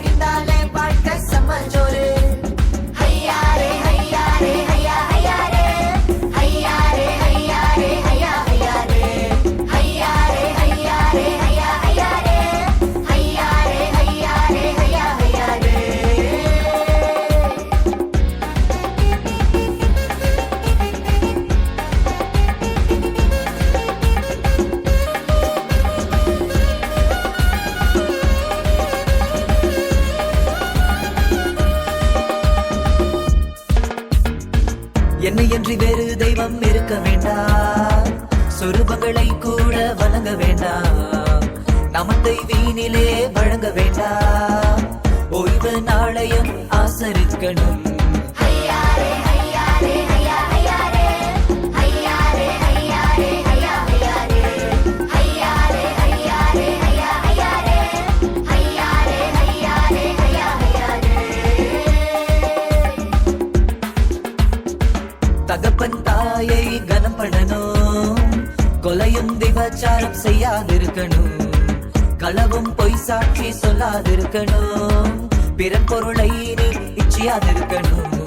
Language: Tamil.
படிந்தாலே வாழ்க்கை சமஜோரு ஹையாரே ஹையாரே ஹையா ஹையாரே ஹையாரே ஹையாரே ஹையா ஹையாரே ஹையாரே ஹையாரே ஹையா ஹையாரே ஹையாரே ஹையாரே ஹையா ஹையாரே என்னை என்று வேறு தெய்வம் இருக்க வேண்டாம், சொரூபங்களை கூட வணங்க வேண்டாம், நமத்தை வீணிலே வழங்க வேண்டாம், ஓய்வு நாளையும் ஆசரிக்கணும். ஹையாரே ஹையாரே ஹையா ஹையாரே ஹையாரே ஹையாரே ஹையா ஹையாரே ஹையாரே ஹையாரே ஹையா ஹையாரே ஹையாரே ஹையாரே ஹையா ஹையாரே தகப்பன் தாயை கனம் பண்ணணும், கொலையும் விபச்சாரம் செய்யாதிருக்கணும், களவும் பொய் சாட்சி சொல்லாதிருக்கணும், பிறன் பொருளை நீ இச்சியாதிருக்கணும்.